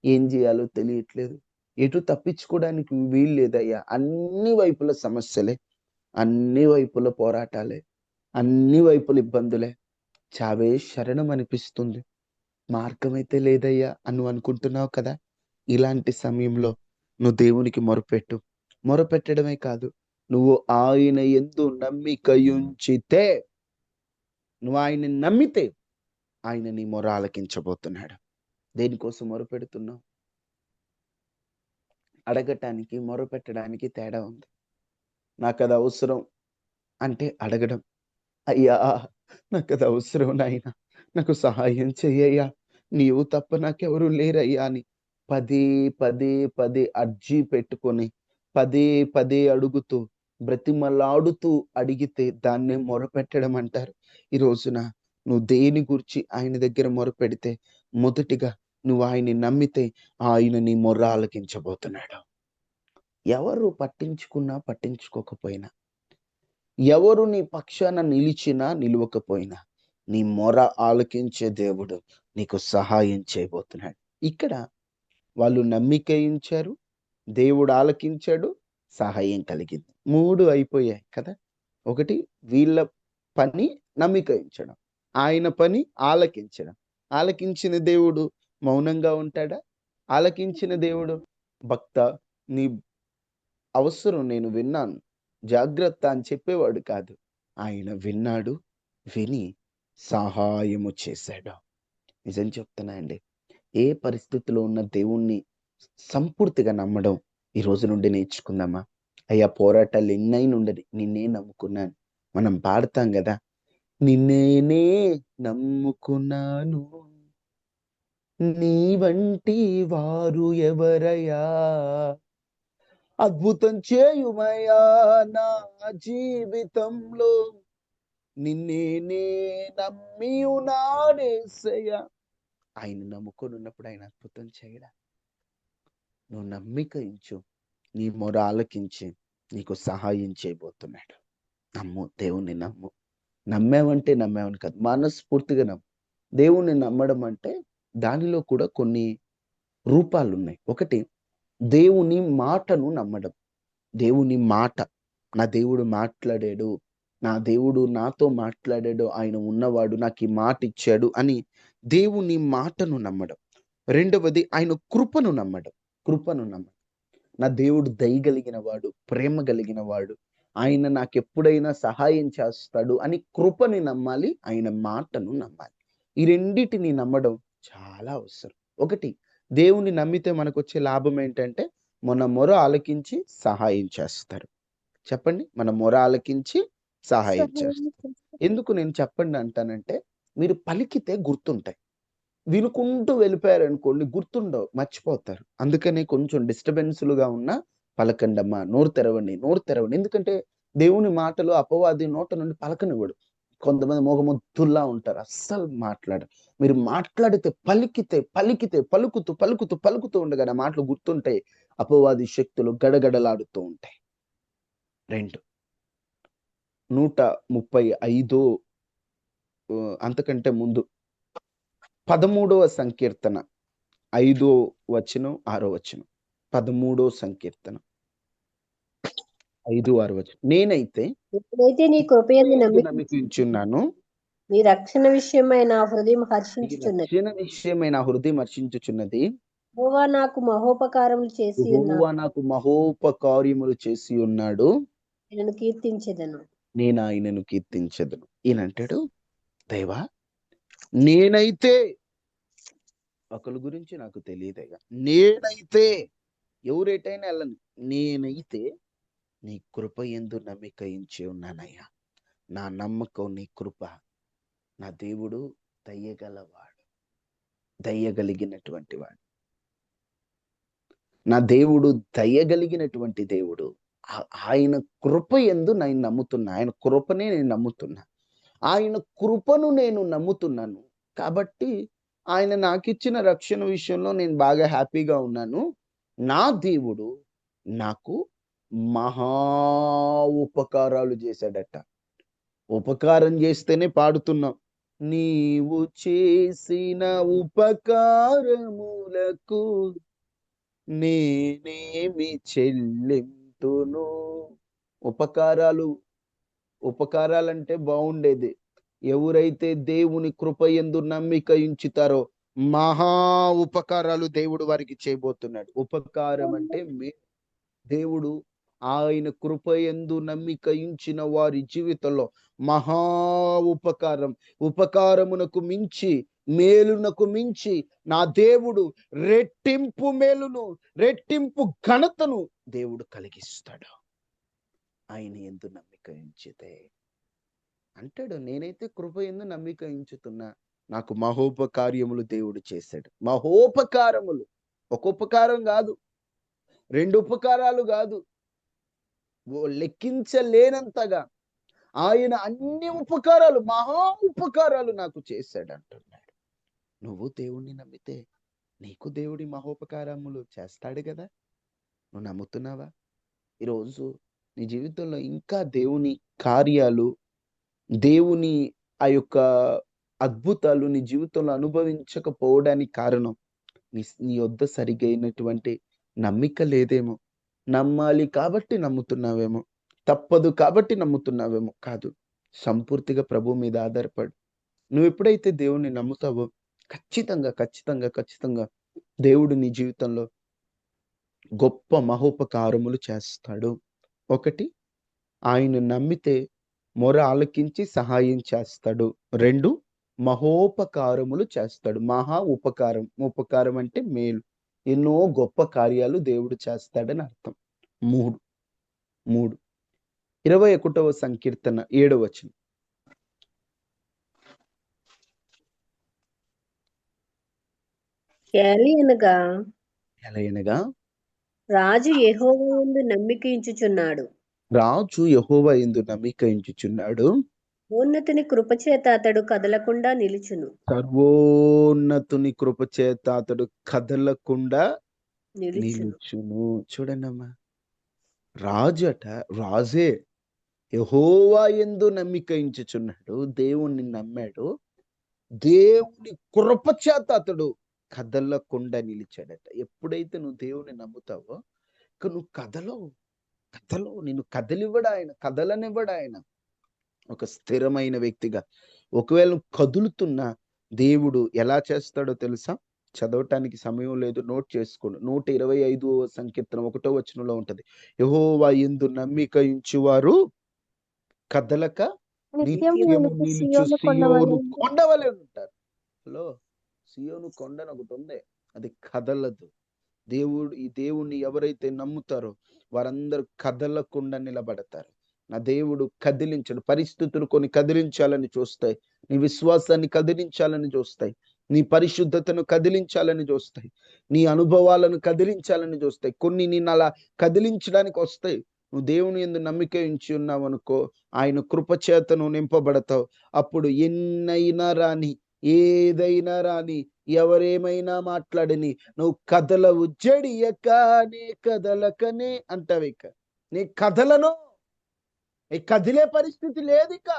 Speaker 1: ఏం చేయాలో తెలియట్లేదు, ఎటు తప్పించుకోవడానికి వీలు లేదయ్యా. అన్ని వైపుల సమస్యలే, అన్ని వైపుల పోరాటాలే, అన్ని వైపుల ఇబ్బందులే, చావే శరణం అనిపిస్తుంది, మార్గం అయితే లేదయ్యా అని నువ్వు అనుకుంటున్నావు కదా. ఇలాంటి సమయంలో నువ్వు దేవునికి మొరపెట్టు. మొరపెట్టడమే కాదు, నువ్వు ఆయన యందు నమ్మిక ఉంచితే, నువ్వు ఆయన నమ్మితే ఆయన నీ మొర ఆలకించబోతున్నాడు. దేనికోసం మొరపెడుతున్నావు? అడగటానికి మొరపెట్టడానికి తేడా ఉంది. నాకు అది అవసరం అంటే అడగడం, అయ్యా నాకు అది అవసరం నాయన, నాకు సహాయం చెయ్యయ్యా, నీవు తప్ప నాకెవరు లేరయ్యా అని పదే పదే పదే అర్జీ పెట్టుకొని పదే పదే అడుగుతూ బ్రతిమలాడుతూ అడిగితే దాన్నే మొరపెట్టడం అంటారు. ఈ రోజున నువ్వు దేని గురించి ఆయన దగ్గర మొరపెడితే, మొదటిగా నువ్వు ఆయన్ని నమ్మితే ఆయన నీ మొర్ర ఆలకించబోతున్నాడు. ఎవరు పట్టించుకున్నా పట్టించుకోకపోయినా, ఎవరు నీ పక్షాన నిలిచినా నిలవకపోయినా, నీ మొర ఆలకించే దేవుడు నీకు సహాయం చేయబోతున్నాడు. ఇక్కడ వాళ్ళు నమ్మిక ఉంచారు, దేవుడు ఆలకించాడు, సహాయం కలిగింది. 3 అయిపోయాయి కదా. ఒకటి వీళ్ళ పని నమ్మిక ఉంచడం, ఆయన పని ఆలకించడం. ఆలకించిన దేవుడు మౌనంగా ఉంటాడా? ఆలకించిన దేవుడు, భక్త నీ అవసరం నేను విన్నాను, జాగ్రత్త అని చెప్పేవాడు కాదు. ఆయన విన్నాడు, విని సహాయము చేశాడు. నిజం చెప్తున్నా అండి, ఏ పరిస్థితిలో ఉన్న దేవుణ్ణి సంపూర్తిగా నమ్మడం ఈ రోజు నుండి నేర్చుకుందామా? అయ్యా, పోరాటాలు ఎన్నైనా ఉండని నిన్నే నమ్ముకున్నాను. మనం పాడతాం కదా, నిన్నేనే నమ్ముకున్నాను, నీ వంటి వారు ఎవరయ్యా, అద్భుతం చేయుమయ్యా నా జీవితంలో, నిన్నే నే నమ్మి ఉన్నానేసయ్యా. ఆయన నమ్ముకొని ఉన్నప్పుడు ఆయన అద్భుతం చేయడా? నువ్వు నమ్మిక ఇంచు, నీ మొర ఆలకించి నీకు సహాయం చేయబోతున్నాడు. నమ్ము, దేవుణ్ణి నమ్ము. నమ్మావంటే నమ్మావని కాదు, మనస్ఫూర్తిగా నమ్ము. దేవుణ్ణి నమ్మడం అంటే దానిలో కూడా కొన్ని రూపాలు ఉన్నాయి. ఒకటి, దేవుని మాటను నమ్మడం. దేవుని మాట, నా దేవుడు మాట్లాడాడు, నా దేవుడు నాతో మాట్లాడాడు, ఆయన ఉన్నవాడు, నాకు ఈ మాట ఇచ్చాడు అని దేవుని మాటను నమ్మడం. రెండవది, ఆయన కృపను నమ్మడం. కృపను నమ్మడం. నా దేవుడు దయగలిగిన వాడు, ప్రేమ కలిగిన వాడు, ఆయన నాకు ఎప్పుడైనా సహాయం చేస్తాడు అని కృపని నమ్మాలి, ఆయన మాటను నమ్మాలి. ఈ రెండిటిని నమ్మడం చాలా అవసరం. ఒకటి, దేవుని నమ్మితే మనకు వచ్చే లాభం ఏంటంటే మన మొర ఆలకించి సహాయం చేస్తారు. చెప్పండి, మన మొర ఆలకించి సహాయం చేస్తారు. ఎందుకు నేను చెప్పండి అంటానంటే, మీరు పలికితే గుర్తుంటాయి, వినుకుంటూ వెళ్ళిపోయారు అనుకోండి గుర్తుండవు, మర్చిపోతారు. అందుకనే కొంచెం డిస్టర్బెన్స్లుగా ఉన్న పలకండమ్మా, నోరు తెరవండి, నోరు తెరవండి. ఎందుకంటే దేవుని మాటలు అపవాది నోట నుండి పలకనివ్వడు. కొంతమంది మోగముద్దుల్లా ఉంటారు, అస్సలు మాట్లాడరు. మీరు మాట్లాడితే పలికితే పలికితే పలుకుతూ పలుకుతూ పలుకుతూ ఉండగా నా మాటలు గుర్తుంటాయి, అపవాది శక్తులు గడగడలాడుతూ ఉంటాయి. 2, 135 అంతకంటే ముందు 13వ సంకీర్తన 5వ వచనం 6వ వచనం. 13వ సంకీర్తన 5, 6 వచనం. నేనైతే
Speaker 6: నీ కృపయందు
Speaker 1: నమ్మికుంచున్నాను,
Speaker 6: నీ రక్షణ విషయమై నా హృదయం హర్షించుచున్నది.
Speaker 1: రక్షణ విషయమై నా హృదయం హర్షించుచున్నది.
Speaker 6: యెహోవా నాకు మహోపకారములు చేసి
Speaker 1: యెహోవా నాకు మహోపకార్యములు చేసి ఉన్నాడు,
Speaker 6: నేను కీర్తించెదను.
Speaker 1: నేను ఆయనను కీర్తించెదను. ఈయనంటాడు, దేవా నేనైతే, ఒకరి గురించి నాకు తెలియదేగా, నేనైతే ఎవరేటైనా వెళ్ళను, నేనైతే నీ కృప యందు నమ్మిక ఉంచి ఉన్నానయ్యా. నా నమ్మకం నీ కృప. నా దేవుడు దయ్యగలవాడు, దయ్యగలిగినటువంటి వాడు. నా దేవుడు దయ్యగలిగినటువంటి దేవుడు. ఆయన కృప యందు నేను నమ్ముతున్నా, ఆయన కృపనే నేను నమ్ముతున్నా, ఆయన కృపను నేను నమ్ముతున్నాను. కాబట్టి ఆయన నాకిచ్చిన రక్షణ విషయంలో నేను బాగా హ్యాపీగా ఉన్నాను. నా దేవుడు నాకు మహా ఉపకారాలు చేశాడట. ఉపకారం చేస్తేనే పాడుతున్నాం, నీవు చేసిన ఉపకారములకు నేనేమి చెల్లింతును. ఉపకారాలంటే బాగుండేది. ఎవరైతే దేవుని కృప యందు నమ్మిక ఉంచుతారో మహా ఉపకారాలు దేవుడు వారికి చేయబోతున్నాడు. ఉపకారం అంటే దేవుడు ఆయన కృప యందు నమ్మిక ఉంచిన వారి జీవితంలో మహా ఉపకారమునకు మించి, మేలునకు మించి నా దేవుడు రెట్టింపు మేలును, రెట్టింపు ఘనతను దేవుడు కలిగిస్తాడు ఆయన యందు నమ్మిక ఉంచితే. అంటాడు, నేనైతే కృప యందు నమ్మిక ఉంచుతున్నా, నాకు మహోపకార్యములు దేవుడు చేశాడు. మహోపకారములు, ఒక ఉపకారం కాదు, 2 ఉపకారాలు కాదు, లెక్కించలేనంతగా ఆయన అన్ని ఉపకారాలు, మహా ఉపకారాలు నాకు చేశాడు అంటున్నాడు. నువ్వు దేవుణ్ణి నమ్మితే నీకు దేవుడి మహోపకారములు చేస్తాడు కదా. నువ్వు నమ్ముతున్నావా? ఈరోజు నీ జీవితంలో ఇంకా దేవుని కార్యాలు, దేవుని ఆ యొక్క అద్భుతాలు నీ జీవితంలో అనుభవించకపోవడానికి కారణం నీ వద్ద సరిగైనటువంటి నమ్మిక లేదేమో. నమ్మాలి కాబట్టి నమ్ముతున్నావేమో, తప్పదు కాబట్టి నమ్ముతున్నావేమో. కాదు, సంపూర్తిగా ప్రభు మీద ఆధారపడు. నువ్వు ఎప్పుడైతే దేవుణ్ణి నమ్ముతావో ఖచ్చితంగా ఖచ్చితంగా ఖచ్చితంగా దేవుడు నీ జీవితంలో గొప్ప మహోపకారములు చేస్తాడు. ఒకటి, ఆయన నమ్మితే మొర ఆలకించి సహాయం చేస్తాడు. 2, మహోపకారములు చేస్తాడు. మహా ఉపకారం అంటే మేలు, ఎన్నో గొప్ప కార్యాలు దేవుడు చేస్తాడని అర్థం. 3, 21వ సంకీర్తన 7వ వచనం.
Speaker 6: ఏలయనగా
Speaker 1: ఎలయనగా
Speaker 6: రాజు యెహోవా యందు నమ్మిక ఉంచుచున్నాడు.
Speaker 1: రాజు యెహోవా యందు నమ్మిక ఉంచుచున్నాడు.
Speaker 6: ఉన్నతుని కృపచేత అతడు కదలకుండా నిలుచును.
Speaker 1: సర్వోన్నతుని కృపచేత అతడు కదలకుండా నిలుచును. చూడండమ్మా, రాజే యెహోవా యందు నమ్మిక ఉంచుచున్నాడు. దేవుణ్ణి నమ్మాడు. దేవుని కృపచేత అతడు కదలకుండా నిలిచాడట. ఎప్పుడైతే నువ్వు దేవుని నమ్ముతావో ఇక నువ్వు కదలవు. నిన్ను కదలివ్వడు ఆయన, కదలనివ్వడు ఆయన. ఒక స్థిరమైన వ్యక్తిగా ఒకవేళ నువ్వు కదులుతున్నా దేవుడు ఎలా చేస్తాడో తెలుసా? చదవటానికి సమయం లేదు, నోట్ చేసుకోండి. 125వ సంకీర్తన 1వ వచనంలో ఉంటది, యెహోవా యందు నమ్మిక ఉంచువారు కదలక
Speaker 4: నిత్యము
Speaker 1: నిత్యము
Speaker 4: నిలిచి
Speaker 1: నిలుచు
Speaker 4: సియోను
Speaker 1: సియోను
Speaker 4: కొండవలె
Speaker 1: కొండవలె ఉంటారు. హలో, సియోను కొండను ఒకటి ఉంది, అది కదలదు. ఈ దేవుణ్ణి ఎవరైతే నమ్ముతారో వారందరూ కదలకుండా నిలబడతారు. నా దేవుడు కదిలించడు. పరిస్థితులు కొన్ని కదిలించాలని చూస్తాయి, నీ విశ్వాసాన్ని కదిలించాలని చూస్తాయి, నీ పరిశుద్ధతను కదిలించాలని చూస్తాయి, నీ అనుభవాలను కదిలించాలని చూస్తాయి. కొన్ని నిన్ను అలా కదిలించడానికి వస్తాయి. నువ్వు దేవుని యందు నమ్మిక ఉంచి ఉన్నావు అనుకో, ఆయన కృపచేత నువ్వు నింపబడతావు. అప్పుడు ఎన్నైనా రాని, ఏదైనా రాని, ఎవరేమైనా మాట్లాడని, నువ్వు కదలవు. జడియకనే కదలకనే అంటావు. ఇక నీ కదలను, ఈ కదిలే పరిస్థితి లేదు ఇక.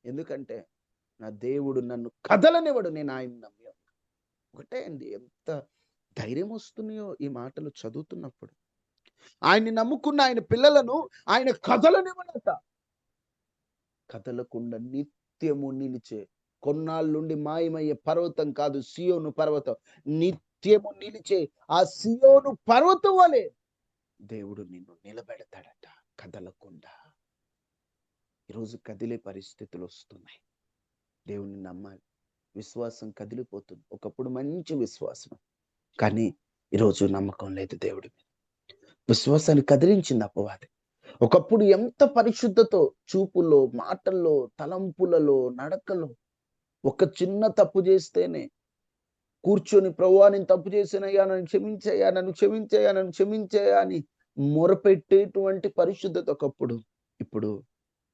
Speaker 1: ఎందుకంటే నా దేవుడు నన్ను కదలనివ్వడు, నేను ఆయన నమ్మాను. ఒకటే అండి, ఎంత ధైర్యం వస్తున్నాయో ఈ మాటలు చదువుతున్నప్పుడు. ఆయన్ని నమ్ముకున్న ఆయన పిల్లలను ఆయన కదలనివ్వడట. కదలకుండా నిత్యము నిలిచే, కొన్నాళ్ళుండి మాయమయ్యే పర్వతం కాదు సియోను పర్వతం, నిత్యము నిలిచే ఆ సియోను పర్వతం వలె దేవుడు నిన్ను నిలబెడతాడట, కదలకుండా. ఈరోజు కదిలే పరిస్థితులు వస్తున్నాయి, దేవుని నమ్మాలి. విశ్వాసం కదిలిపోతుంది. ఒకప్పుడు మంచి విశ్వాసం, కానీ ఈరోజు నమ్మకం లేదు దేవుడి మీద. విశ్వాసాన్ని కదిలించింది అపవాది. ఒకప్పుడు ఎంత పరిశుద్ధతో, చూపుల్లో, మాటల్లో, తలంపులలో, నడకలో, ఒక చిన్న తప్పు చేస్తేనే కూర్చొని ప్రభువా నేను తప్పు చేసినయ్యా, నన్ను క్షమించయ్యా, నన్ను క్షమించయ్యా, నన్ను క్షమించయ్యా అని మొరపెట్టేటువంటి పరిశుద్ధత ఒకప్పుడు. ఇప్పుడు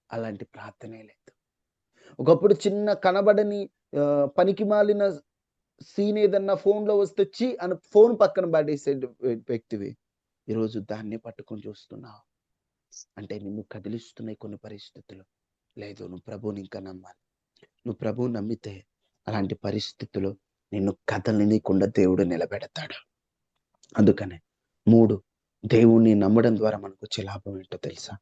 Speaker 1: అలాంటి ప్రార్థనే లేదు. ఒకప్పుడు చిన్న కనబడని పనికి మాలిన సీన్ ఏదన్నా ఫోన్లో వస్తే చి అని ఫోన్ పక్కన పడేసే వ్యక్తివి ఈరోజు దాన్ని పట్టుకొని చూస్తున్నావు. అంటే నిన్ను కదిలిస్తున్నాయి కొన్ని పరిస్థితులు. లేదు, నువ్వు ప్రభువుని ఇంకా నమ్మాలి. నువ్వు ప్రభువు నమ్మితే అలాంటి పరిస్థితులు నిన్ను కదలనీయకుండా దేవుడు నిలబెడతాడు. అందుకనే 3, దేవుణ్ణి నమ్మడం ద్వారా మనకు వచ్చే లాభం ఏంటో తెలుసా?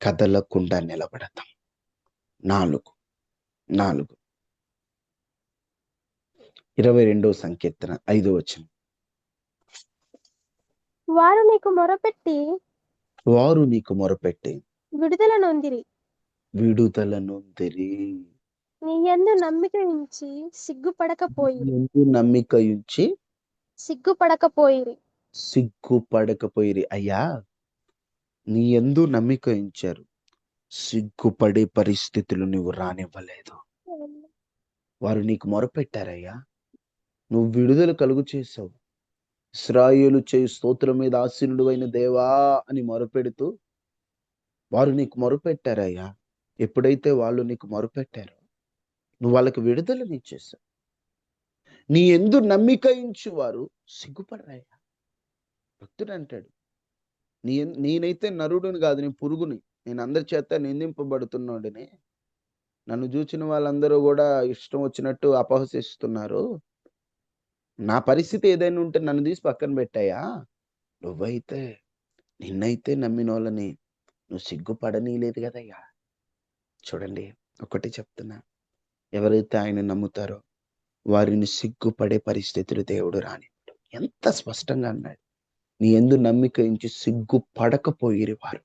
Speaker 1: కదలకుండా నిలబడతాం. 4 22వ సంకీర్తన 5వ వచనం,
Speaker 4: వారు నీకు మొరపెట్టి విడుదల నొందిరి. నీ యందు నమ్మిక ఉంచి
Speaker 1: సిగ్గుపడకపోయిరి. అయ్యా, నీ యందు నమ్మిక ఉంచారు, సిగ్గుపడే పరిస్థితులు నువ్వు రానివ్వలేదు. వారు నీకు మొరపెట్టారయ్యా, నువ్వు విడుదల కలుగు చేసావు. ఇశ్రాయేలు చేయు స్తోత్రం మీద ఆసీనుడు అయిన దేవా అని మొరపెడుతూ వారు నీకు మొరపెట్టారయ్యా. ఎప్పుడైతే వాళ్ళు నీకు మొరపెట్టారో నువ్వు వాళ్ళకి విడుదలనిచ్చేసావు. నీ యందు నమ్మిక ఉంచి వారు సిగ్గుపడరయ్యా. భక్తుడు అంటాడు, నేనైతే నరుడుని కాదు, నేను పురుగుని, నేను అందరి చేత నిందింపబడుతున్నాడని. నన్ను చూచిన వాళ్ళందరూ కూడా ఇష్టం వచ్చినట్టు అపహసిస్తున్నారు. నా పరిస్థితి ఏదైనా ఉంటే నన్ను తీసి పక్కన పెట్టాయా. నిన్నైతే నమ్మిన వాళ్ళని నువ్వు సిగ్గుపడనీలేదు కదయ్యా. చూడండి, ఒకటి చెప్తున్నా, ఎవరైతే ఆయన నమ్ముతారో వారిని సిగ్గుపడే పరిస్థితులు దేవుడు రానివ్వడు. ఎంత స్పష్టంగా అన్నాడు, నీ యందు నమ్మిక ఉంచి సిగ్గుపడకపోయిరి వారు.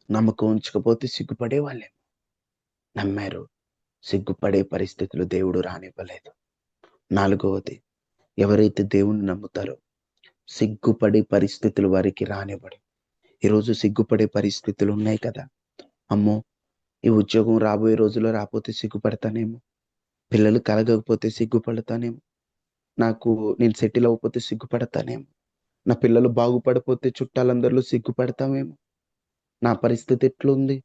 Speaker 1: నమ్మకం ఉంచకపోతే సిగ్గుపడే వాళ్ళే. నమ్మారు, సిగ్గుపడే పరిస్థితులు దేవుడు రానివ్వలేదు. 4వది, ఎవరైతే దేవుణ్ణి నమ్ముతారో సిగ్గుపడే పరిస్థితులు వారికి రానివ్వడు. ఈరోజు సిగ్గుపడే పరిస్థితులు ఉన్నాయి కదా. అమ్మో, ఈ ఉద్యోగం రాబోయే రోజుల్లో రాకపోతే సిగ్గుపడతానేమో, పిల్లలు కలగకపోతే సిగ్గుపడతానేమో, నేను సెటిల్ అవ్వకపోతే సిగ్గుపడతానేమో, నా పిల్లలు బాగుపడపోతే చుట్టాలందరిలో సిగ్గుపడతామేమో, నా పరిస్థితి ఎట్లుంది,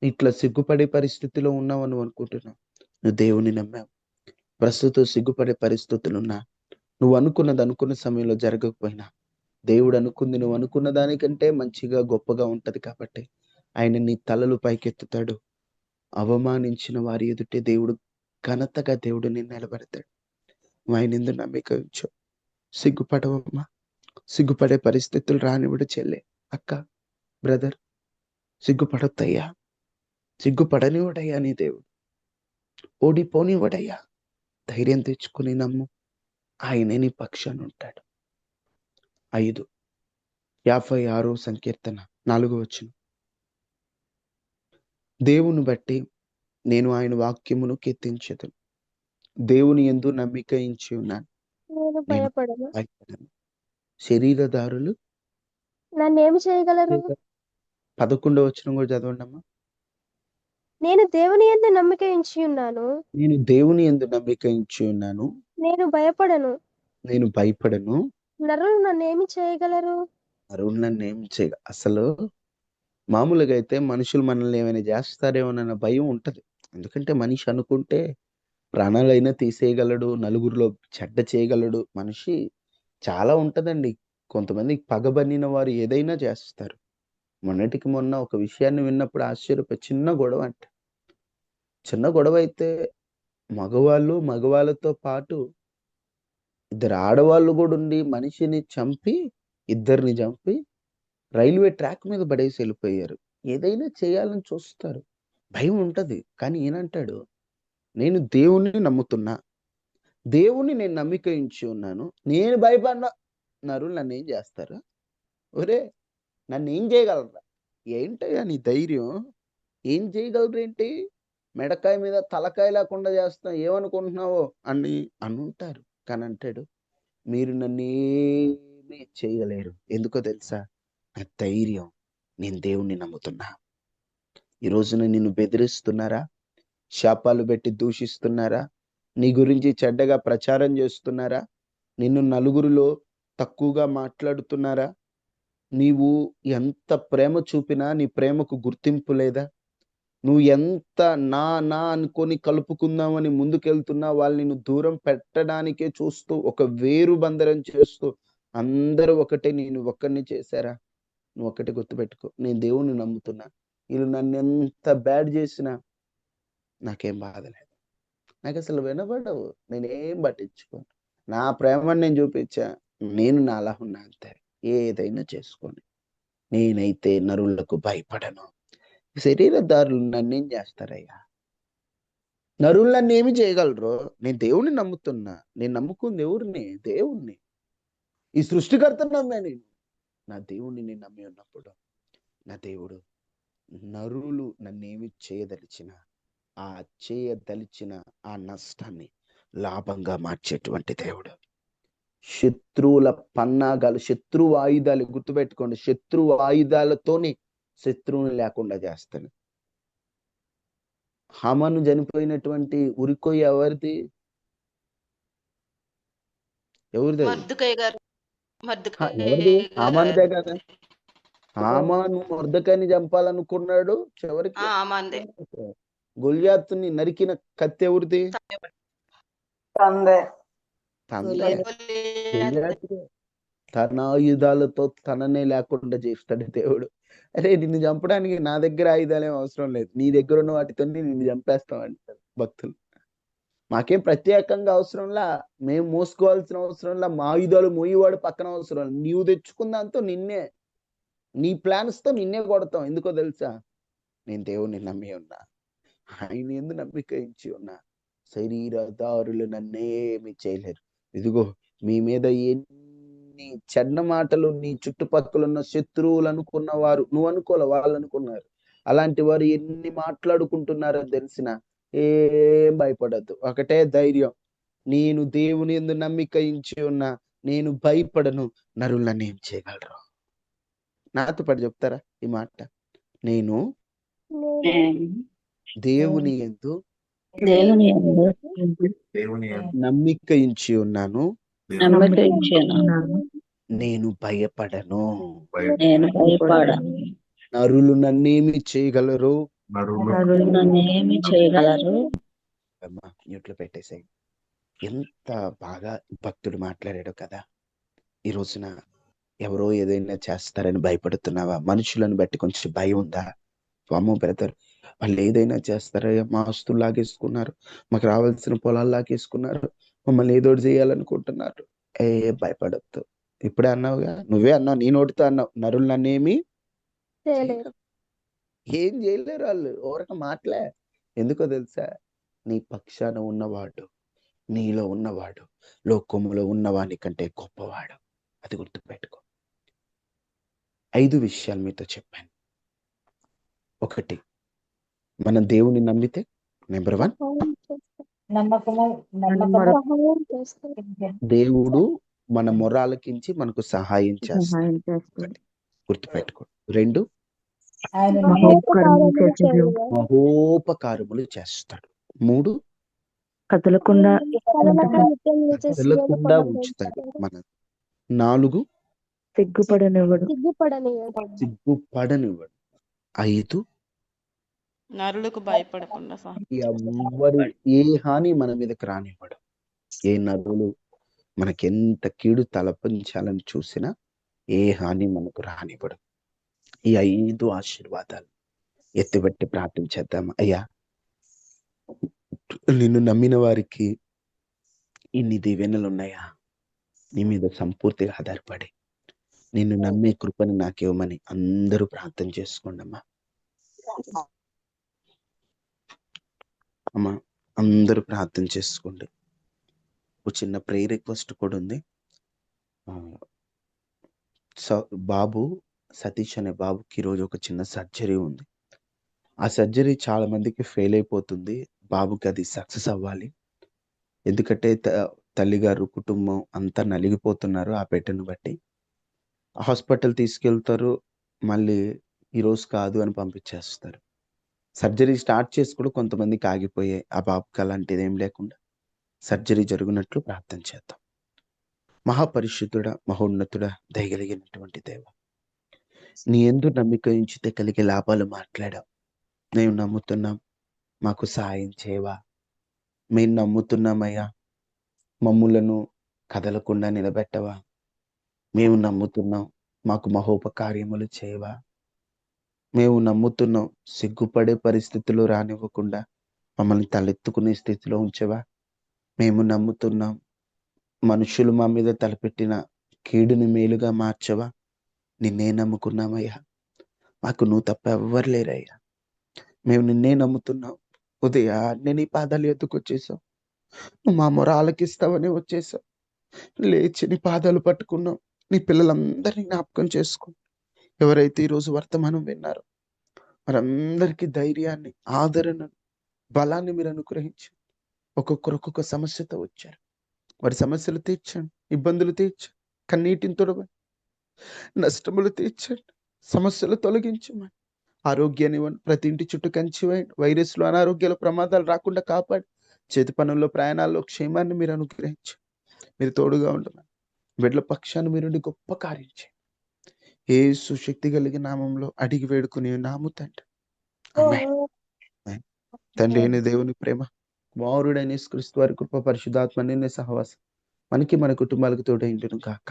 Speaker 1: ఇట్లా సిగ్గుపడే పరిస్థితిలో ఉన్నావు నువ్వు అనుకుంటున్నావు. నువ్వు దేవుని నమ్మావు. ప్రస్తుతం సిగ్గుపడే పరిస్థితులున్నా, నువ్వు అనుకున్నది అనుకున్న సమయంలో జరగకపోయినా, దేవుడు అనుకుంది నువ్వు అనుకున్న దానికంటే మంచిగా గొప్పగా ఉంటది కాబట్టి ఆయన నీ తలలు పైకెత్తుతాడు. అవమానించిన వారి ఎదుటే ఘనతగా దేవుడు నిన్ను నిలబెడతాడు. నువ్వు ఆయన ఎందు నమ్మిక ఉంచు. సిగ్గుపడవమ్మా. సిగ్గుపడే పరిస్థితులు రానివ్వడు చెల్లె, అక్క, బ్రదర్. సిగ్గుపడొద్దయ్యా. సిగ్గుపడనివ్వడయ్యా నీ దేవుడు. ఓడిపోనివ్వడయ్యా. ధైర్యం తెచ్చుకుని నమ్ము. ఆయనే నీ పక్షాన ఉంటాడు. 56 సంకీర్తన 4వ వచనం. దేవుని బట్టి నేను ఆయన వాక్యమును కీర్తించెదను. దేవుని యందు నమ్మిక ఉంచి ఉన్నాను,
Speaker 4: నేను
Speaker 1: నేను
Speaker 4: భయపడను.
Speaker 1: భయపడను. శరీరదారులు
Speaker 4: నన్నేమి చేయగలరు?
Speaker 1: 11వ వచనం కూడా చదవండి అమ్మా.
Speaker 4: నేను దేవుని యందు నమ్మిక ఉంచి ఉన్నాను,
Speaker 1: నేను దేవుని యందు నమ్మిక ఉంచి ఉన్నాను,
Speaker 4: నేను భయపడను.
Speaker 1: నేను భయపడను.
Speaker 4: నరులు నన్నేమి చేయగలరు?
Speaker 1: అరుణ్ నన్ను ఏం చేయ అసలు మామూలుగా అయితే మనుషులు మనల్ని ఏమైనా చేస్తారేమోనన్న భయం ఉంటది. ఎందుకంటే మనిషి అనుకుంటే ప్రాణాలైనా తీసేయగలడు, నలుగురిలో చెడ్డ చేయగలడు. మనిషి చాలా ఉంటదండి. కొంతమంది పగబడిన వారు ఏదైనా చేస్తారు. మొన్నటికి మొన్న ఒక విషయాన్ని విన్నప్పుడు చిన్న గొడవ అంట. చిన్న గొడవ అయితే మగవాళ్ళతో పాటు 2 ఆడవాళ్ళు కూడా ఉండి ఇద్దరిని చంపి రైల్వే ట్రాక్ మీద పడేసి వెళ్ళిపోయారు. ఏదైనా చేయాలని చూస్తారు, భయం ఉంటది. కానీ ఈయనంటాడు, నేను దేవుణ్ణి నమ్ముతున్నా, దేవుణ్ణి నేను నమ్మిక ఉంచి ఉన్నాను, నేను భయపడినా. నరులు నన్ను ఏం చేస్తారు? ఒరే, నన్ను ఏం చేయగలరా? ఏంటయ్యా నీ ధైర్యం? ఏం చేయగలరు ఏంటి? మెడకాయ మీద తలకాయ లేకుండా చేస్తా, ఏమనుకుంటున్నావో అని అనుంటారు. కానీ అంటాడు, మీరు నన్ను ఏమీ చేయలేరు. ఎందుకో తెలుసా? నా ధైర్యం. నేను దేవుణ్ణి నమ్ముతున్నా. ఈ రోజున నిన్ను బెదిరిస్తున్నారా? శాపాలు పెట్టి దూషిస్తున్నారా? నీ గురించి చెడ్డగా ప్రచారం చేస్తున్నారా? నిన్ను నలుగురిలో తక్కువగా మాట్లాడుతున్నారా? నీవు ఎంత ప్రేమ చూపినా నీ ప్రేమకు గుర్తింపు లేదా? నువ్వు ఎంత నా అనుకొని కలుపుకుందామని ముందుకెళ్తున్నా వాళ్ళు నిన్ను దూరం పెట్టడానికే చూస్తూ ఒక వేరు బంధరం చేస్తూ అందరూ ఒకటే, నేను ఒక్కడిని చేశారా? నువ్వు ఒక్కటి గుర్తుపెట్టుకో, నేను దేవుణ్ణి నమ్ముతున్నా. వీళ్ళు నన్ను ఎంత బ్యాడ్ చేసినా నాకేం బాధ లేదు. నాకు అసలు వినపడవు, నేనేం పట్టించుకోను. నా ప్రేమని నేను చూపించా, నేను నాలా ఉన్నా అంతే. ఏదైనా చేసుకోండి, నేనైతే నరులకు భయపడను. శరీరదారులు నన్నేం చేస్తారయ్యా? నరులు నన్ను ఏమి చేయగలరు? నేను దేవుణ్ణి నమ్ముతున్నా. నేను నమ్ముకుంది ఎవరిని? దేవుణ్ణి. ఈ సృష్టికర్తను నమ్మా నేను. నా దేవుణ్ణి నేను నమ్మి ఉన్నప్పుడు నా దేవుడు నరులు నన్నేమి చేయదలిచిన ఆ నష్టాన్ని లాభంగా మార్చేటువంటి దేవుడు. శత్రువుల పన్నాగాలు, శత్రువు ఆయుధాలు గుర్తుపెట్టుకోండి. శత్రువు ఆయుధాలతోనే శత్రువుని లేకుండా చేస్తాను. హామాను చనిపోయినటువంటి ఉరికొయ్య ఎవరిది? ఎవరిది? ఎవరిది? హామానుదే కదా. హామాను మొర్దెకైని చంపాలనుకున్నాడు, చివరికి గొల్యాతుని నరికిన కత్తి ఎవరిది?
Speaker 2: తందే.
Speaker 1: గొల్యాతుదే. తన ఆయుధాలతో తననే లేకుండా చేస్తాడు దేవుడు. అరే, నిన్ను చంపడానికి నా దగ్గర ఆయుధాలు ఏం అవసరం లేదు, నీ దగ్గర ఉన్న వాటితో నిన్ను చంపేస్తాం అంటారు భక్తులు. మాకేం ప్రత్యేకంగా అవసరంలా, మేము మోసుకోవాల్సిన అవసరంలా, మా ఆయుధాలు మోయేవాడు పక్కన అవసరం. నీవు తెచ్చుకున్నంతో నీ ప్లాన్స్ తో నిన్నే కొడతాం. ఎందుకో తెలుసా? నేను దేవుణ్ణి నమ్మి ఉన్నా, ఆయన ఎందు నమ్మిక ఉంచి ఉన్నా. శరీరదారులు నన్నేమి చేయలేరు. ఇదిగో మీ మీద ఎన్ని చెడ్డ మాటలు నీ చుట్టుపక్కల ఉన్న శత్రువులు అనుకున్న వారు, నువ్వు అనుకోలే, వాళ్ళు అనుకున్నారు. అలాంటి వారు ఎన్ని మాట్లాడుకుంటున్నారో తెలిసిన ఏం భయపడద్దు. ఒకటే ధైర్యం, నేను దేవుని యందు నమ్మిక ఉంచి ఉన్నా, నేను భయపడను. నరులు నన్ను ఏం చేయగలరు? నాతో పాటు చెప్తారా ఈ మాట? నేను దేవుని యందు
Speaker 7: దేవుని యందు
Speaker 3: దేవుని
Speaker 1: నమ్మిక ఉంచి ఉన్నాను,
Speaker 7: నమ్మక ఇచ్చాను.
Speaker 1: నేను భయపడను.
Speaker 7: నేను భయపడను.
Speaker 1: నరులు నన్నేమి చేయగలరు?
Speaker 7: నరులు నన్ను ఏమి చేయగలరు?
Speaker 1: అమ్మా న్యూట్లో పెట్టేసాయి. ఎంత బాగా భక్తుడు మాట్లాడాడు కదా. ఈ రోజున ఎవరో ఏదైనా చేస్తారని భయపడుతున్నావా? మనుషులను బట్టి కొంచెం భయం ఉందా? అమ్మో బ్రదర్, వాళ్ళు ఏదైనా చేస్తారయ్యా, మా ఆస్తులు లాగేసుకున్నారు, మాకు రావాల్సిన పొలాలు లాగేసుకున్నారు, మమ్మల్ని ఏదోటి చేయాలనుకుంటున్నారు. భయపడద్దు. ఇప్పుడే అన్నావుగా, నువ్వే అన్నావు, నీ నోటితో అన్నావు, నరులు నన్నేమి
Speaker 4: చేయలేరు.
Speaker 1: ఏం చేయలేరు వాళ్ళు. ఊరక మాటలే. ఎందుకో తెలుసా? నీ పక్షాన ఉన్నవాడు, నీలో ఉన్నవాడు లోకములో ఉన్నవాని కంటే గొప్పవాడు. అది గుర్తుపెట్టుకో. 5 విషయాలు మీతో చెప్పాను. 1, మనం దేవుని నమ్మితే నెంబర్ 1,
Speaker 4: సహాయం చేస్తారు.
Speaker 1: దేవుడు మన మొర ఆలకించి మనకు సహాయం చేస్తాడు. గుర్తుపెట్టుకో. 2, మహోపకారములు చేస్తాడు. 3,
Speaker 4: కదలకుండా
Speaker 1: ఉంచుతాడు మన. 4,
Speaker 4: సిగ్గుపడనివ్వడు.
Speaker 1: 5,
Speaker 2: నరులకు భయపడకుండా
Speaker 1: ఎవ్వరు ఏ హాని మన మీదకి రానివ్వడు. ఏ నరులు మనకెంత కీడు తలపించాలని చూసినా ఏ హాని మనకు రానివ్వడు. ఈ 5 ఆశీర్వాదాలు ఎత్తిబట్టి ప్రార్థించేద్దాం. అయ్యా, నిన్ను నమ్మిన వారికి ఇన్ని దీవెనలు ఉన్నాయా? నీ మీద సంపూర్తిగా ఆధారపడి నిన్ను నమ్మే కృపని నాకివ్వమని అందరూ ప్రార్థన చేసుకోండి అమ్మా. అమ్మా అందరూ ప్రార్థన చేసుకోండి. ఒక చిన్న ప్రేయర్ రిక్వెస్ట్ కూడా ఉంది. బాబు సతీష్ అనే బాబుకి ఈరోజు ఒక చిన్న సర్జరీ ఉంది. ఆ సర్జరీ చాలా మందికి ఫెయిల్ అయిపోతుంది. బాబుకి అది సక్సెస్ అవ్వాలి. ఎందుకంటే తల్లిగారు కుటుంబం అంతా నలిగిపోతున్నారు ఆ పెట్టెను బట్టి. హాస్పిటల్ తీసుకెళ్తారు, మళ్ళీ ఈరోజు కాదు అని పంపించేస్తారు. సర్జరీ స్టార్ట్ చేసి కూడా కొంతమందికి ఆగిపోయాయి. ఆ బాబుకి అలాంటిది ఏం లేకుండా సర్జరీ జరుగునట్లు ప్రార్థన చేద్దాం. మహాపరిశుద్ధుడా, మహోన్నతుడా, దయగలిగినటువంటి దేవ, నీ యందు నమ్మిక ఉంచితే కలిగే లాభాలు మాట్లాడావు. మేము నమ్ముతున్నాం, మాకు సహాయం చేయవా? మేము నమ్ముతున్నామయ్యా, మమ్ములను కదలకుండా నిలబెట్టవా? మేము నమ్ముతున్నాం, మాకు మహోపకార్యములు చేయవా? మేము నమ్ముతున్నాం, సిగ్గుపడే పరిస్థితులు రానివ్వకుండా మమ్మల్ని తలెత్తుకునే స్థితిలో ఉంచవా? మేము నమ్ముతున్నాం, మనుషులు మా మీద తలపెట్టిన కీడుని మేలుగా మార్చవా? నిన్నే నమ్ముకున్నామయ్యా, మాకు నువ్వు తప్ప ఎవ్వరు లేరయ్యా. మేము నిన్నే నమ్ముతున్నాం. ఉదయాన్నే నీ పాదాలు ఎత్తుకొచ్చేసాం, నువ్వు మా మొర ఆలకిస్తావని వచ్చేసాం. లేచి నీ పాదాలు పట్టుకున్నాం. నీ పిల్లలందరినీ జ్ఞాపకం చేసుకో. ఎవరైతే ఈరోజు వర్తమానం విన్నారో వారందరికీ ధైర్యాన్ని, ఆదరణను, బలాన్ని మీరు అనుగ్రహించి ఒక్కొక్కరు ఒక్కొక్క సమస్యతో వచ్చారు. వారి సమస్యలు తీర్చండి, ఇబ్బందులు తీర్చండి, కన్నీటిని తొడవండి, నష్టములు తీర్చండి, సమస్యలు తొలగించమని. ఆరోగ్యాన్ని ఇవ్వండి, ప్రతి ఇంటి చుట్టూ కంచి వేయండి. వైరస్లు, అనారోగ్యాలు, ప్రమాదాలు రాకుండా కాపాడి చేతి పనుల్లో, ప్రయాణాల్లో క్షేమాన్ని మీరు అనుగ్రహించి మీరు తోడుగా ఉండమని బిడ్డల పక్షాన్ని మీరుండి గొప్ప కార్యం చేయండి. యేసు శక్తి కలిగిన నామంలో అడిగి వేడుకుని నాము తండ్రి. ఆమేన్. తండ్రి అయిన దేవుని ప్రేమ, కుమారుడైన యేసుక్రీస్తు వారి కృప, పరిశుద్ధాత్మ నిన్న సహవాసం మనకి మన కుటుంబాలకు తోడైండును గాక.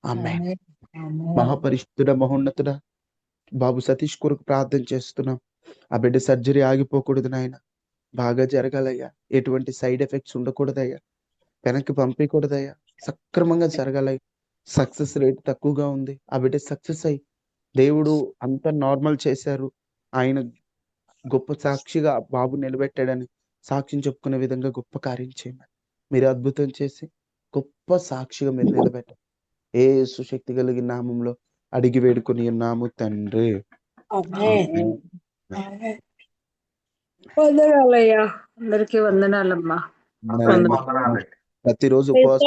Speaker 1: ఆమేన్. మహాపరిశుద్ధుడ, మహోన్నతుడ, బాబు సతీష్ కొరకు ప్రార్థన చేస్తున్నాం. ఆ బిడ్డ సర్జరీ ఆగిపోకూడదు నాయన, బాగా జరగాలయ్యా. ఎటువంటి సైడ్ ఎఫెక్ట్స్ ఉండకూడదయ్యా, వెనక్కి పంపించకూడదయ్యా, సక్రమంగా జరగాలయ్యా. సక్సెస్ రేట్ తక్కువగా ఉంది. ఆ బిడ్డ సక్సెస్ అయ్యి దేవుడు అంతా నార్మల్ చేశారు, ఆయన గొప్ప సాక్షిగా బాబు నిలబెట్టాడని సాక్ష్యం చెప్పుకునే విధంగా గొప్ప కార్యం చేయమని మీరు అద్భుతం చేసి గొప్ప సాక్షిగా మీరు నిలబెట్టారు. యేసు శక్తి కలిగిన నామంలో అడిగి వేడుకొని ఉన్నాము తండ్రి. ఆమేన్.
Speaker 6: వందనాలయ్యా, అందరికీ వందనాలమ్మా.
Speaker 1: ప్రతిరోజు ఉపవాస